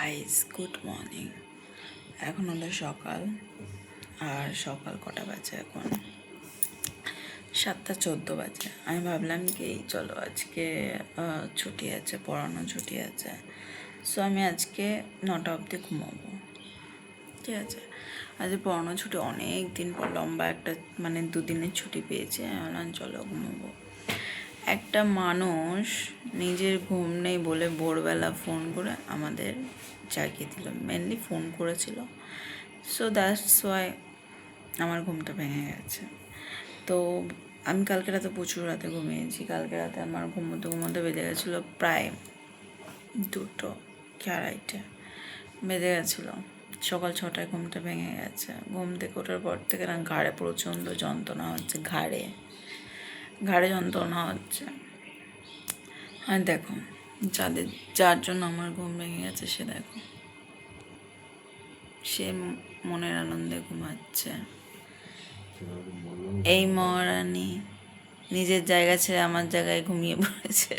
Guys good morning. এখন হলো সকাল, আর সকাল কটা বাজে এখন 7:14 বাজে। আমি ভাবলাম কি চলো আজকে ছুটি আছে, পড়ানো ছুটি আছে, সো আমি আজকে 9টা অবধি ঘুমাবো। ঠিক আছে, আজকে পড়ানো ছুটি অনেক দিন পর লম্বা একটা মানে 2 দিনের ছুটি পেয়েছে। আমি ভাবলাম চলো ঘুমাবো। একটা মানুষ নিজের ঘুম নেই বলে ভোরবেলা ফোন করে আমাদের জাগিয়ে দিল, মেনলি ফোন করেছিল। সো দ্যাটস ওয়াই আমার ঘুমটা ভেঙে গেছে। তো আমি কালকে রাতে প্রচুর রাতে ঘুমিয়েছি। কালকে রাতে আমার ঘুমোতে ঘুমোতে বেজে গেছিলো প্রায় 2টো কি 2:30 বেজে গেছিলো। সকাল 6টায় ঘুমটা ভেঙে গেছে। ঘুম থেকে ওঠার পর থেকে না ঘাড়ে প্রচণ্ড যন্ত্রণা হচ্ছে, ঘাড়ে যন্ত্রণা হচ্ছে। আর দেখো, যার জন্য আমার ঘুম ভেঙে গেছে সে দেখো, সে মনের আনন্দে ঘুমাচ্ছে। এই মহারানী নিজের জায়গা ছেড়ে আমার জায়গায় ঘুমিয়ে পড়েছে।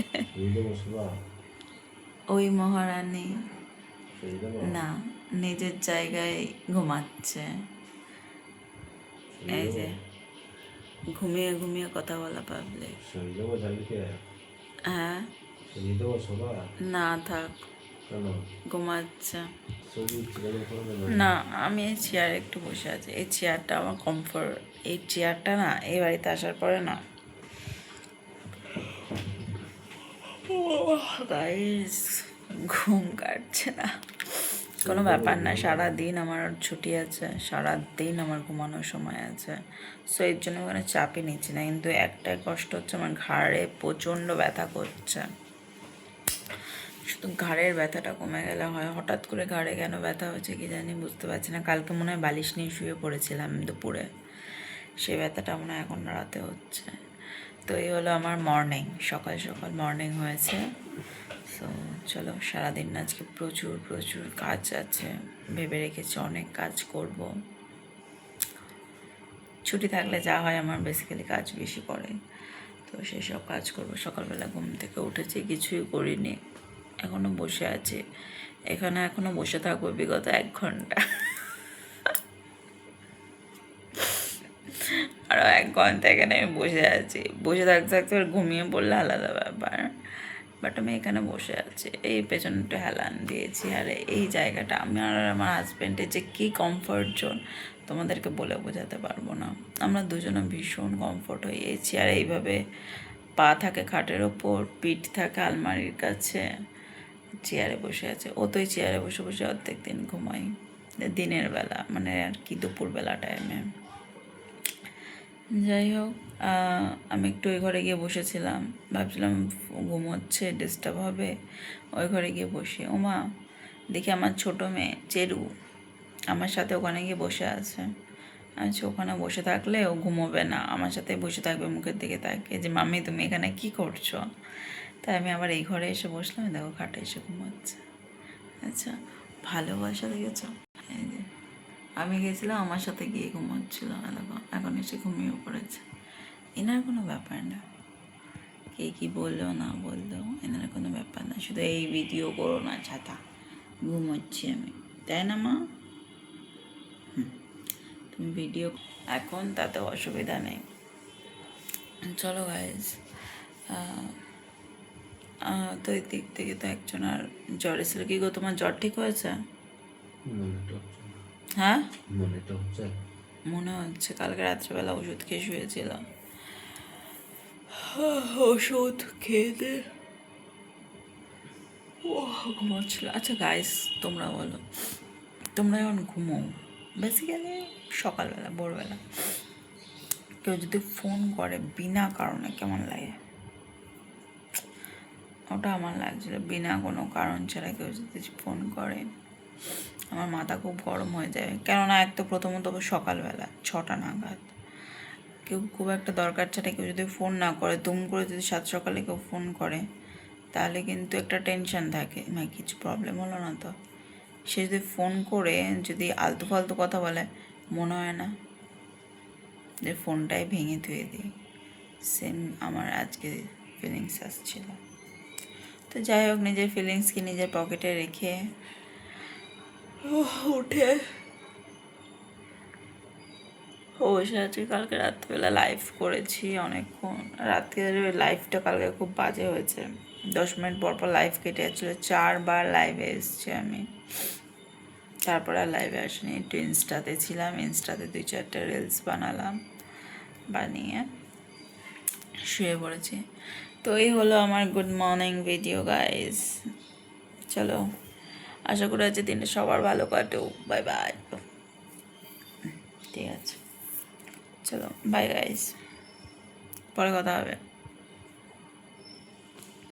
ওই মহারানী না, নিজের জায়গায় ঘুমাচ্ছে। এই যে ঘুমিয়ে ঘুমিয়ে কথা বলা পাবলিক। হ্যাঁ, না থাক, ঘুমাচ্ছে। না, আমি এই চেয়ারে একটু বসে আছি। এই চেয়ারটা আমার কমফোর্ট। এই চেয়ারটা না এই বাড়িতে আসার পরে না গাইস ঘুম কাটছে না। কোনো ব্যাপার না, সারাদিন আমার ছুটি আছে, সারাদিন আমার ঘুমানোর সময় আছে। সো এর জন্য ওখানে চাপই নিচ্ছি না। কিন্তু একটাই কষ্ট হচ্ছে, আমার ঘাড়ে প্রচণ্ড ব্যথা করছে। শুধু ঘাড়ের ব্যথাটা কমে গেলে হয়। হঠাৎ করে ঘাড়ে কেন ব্যথা হচ্ছে কি জানি, বুঝতে পারছি না। কালকে মনে হয় বালিশ নিয়ে শুয়ে পড়েছিলাম দুপুরে, সেই ব্যথাটা মনে হয় এখন রাতে হচ্ছে। তো এই হলো আমার মর্নিং, সকাল সকাল মর্নিং হয়েছে। সো চলো, সারাদিন আজকে প্রচুর প্রচুর কাজ আছে, ভেবে রেখেছি অনেক কাজ করব। ছুটি থাকলে যা হয় আমার বেসিক্যালি কাজ বেশি পড়ে, তো সেসব কাজ করব। সকালবেলা ঘুম থেকে উঠেছি, কিছুই করিনি, এখনও বসে আছি এখানে। এখনও বসে থাকবো বিগত 1 ঘন্টা। আরও 1 ঘন্টা এখানে আমি বসে আছি। বসে থাকতে থাকতে ঘুমিয়ে পড়লে আলাদা ব্যাপার, বাট আমি এখানে বসে আছি। এই পেছনটা হেলান দিয়েছি, আর এই জায়গাটা আমার আর আমার হাজব্যান্ডের যে কী কমফর্ট জোন তোমাদেরকে বলে বোঝাতে পারবো না। আমরা দুজনে ভীষণ কমফর্ট হই। এই চেয়ারে এইভাবে পা থাকে খাটের ওপর, পিঠ থাকে আলমারির কাছে, চেয়ারে বসে আছে। ও তো এই চেয়ারে বসে বসে অর্ধেক দিন ঘুমাই, দিনের বেলা মানে আর কি দুপুরবেলা টাইমে। যাই হোক, আমি একটু ওই ঘরে গিয়ে বসেছিলাম, ভাবছিলাম ঘুমোচ্ছে, ডিস্টার্ব হবে। ওই ঘরে গিয়ে বসে ওমা দেখি আমার ছোটো মেয়ে চেরু আমার সাথে ওখানে গিয়ে বসে আছে। আচ্ছা, ওখানে বসে থাকলে ও ঘুমোবে না, আমার সাথে বসে থাকবে মুখের দিকে তাকিয়ে যে মাম্মি তুমি এখানে কি করছো। তাই আমি আবার এই ঘরে এসে বসলাম, দেখো খাটে এসে ঘুমাচ্ছে। আচ্ছা, ভালোবাসা দেখেছ। এই যে আমি গেছিলাম, আমার সাথে গিয়ে ঘুমাচ্ছিল, এখন এসে ঘুমিয়ে পড়েছে। এনার কোনো ব্যাপার না, কে কী বললো না বললো এনার কোনো ব্যাপার না। শুধু এই ভিডিও করো না ছাতা, ঘুমোচ্ছি আমি, তাই না মা? তুমি ভিডিও এখন তাতে অসুবিধা নেই। চলো গাইজ, তো এই দিক থেকে তো একজন আর জ্বর এসেছিল। কি গো, তোমার জ্বর ঠিক হয়েছে? হ্যাঁ, মনে হচ্ছে কালকে রাত্রেবেলা ওষুধ খেয়ে শুয়েছিলাম, ওষুধ খেয়ে দে ঘুমাচ্ছিল। আচ্ছা গাইস, তোমরা বলো, তোমরা যখন ঘুমো বেসিক্যালি সকালবেলা ভোরবেলা কেউ যদি ফোন করে বিনা কারণে কেমন লাগে? ওটা আমার লাগছিল, বিনা কোনো কারণ ছাড়া কেউ যদি ফোন করে আমার মাথা খুব গরম হয়ে যায়। কেননা এক তো প্রথমত সকালবেলা 6টা নাগাদ, কেউ খুব একটা দরকার ছাড়া কেউ যদি ফোন না করে, দুম করে যদি 7 সকালে কেউ ফোন করে তাহলে কিন্তু একটা টেনশন থাকে, কিছু প্রবলেম হলো না তো। সে যদি ফোন করে যদি আলতু ফালতু কথা বলে, মনে হয় না যে ফোনটাই ভেঙে ধুয়ে দিই। সেম আমার আজকে ফিলিংস আসছিল। তো যাই হোক, নিজের ফিলিংসকে নিজের পকেটে রেখে উঠে বসে আছি। কালকে রাত্রিবেলা লাইভ করেছি অনেকক্ষণ। রাত্রের লাইভটা কালকে খুব বাজে হয়েছে, 10 মিনিট পর পর লাইভ কেটে যাচ্ছিলো। 4বার লাইভে এসছি আমি, তারপর আর লাইভে আসিনি। একটু ইনস্টাতে ছিলাম, ইনস্টাতে 2-4টা রিলস বানালাম, বানিয়ে শুয়ে পড়েছি। তো এই হলো আমার গুড মর্নিং ভিডিও গাইস। চলো, আশা করি আজকে দিনটা সবার ভালো কাটুক। Bye bye. ঠিক আছে, চলো বাই গাইস, পরে কথা হবে।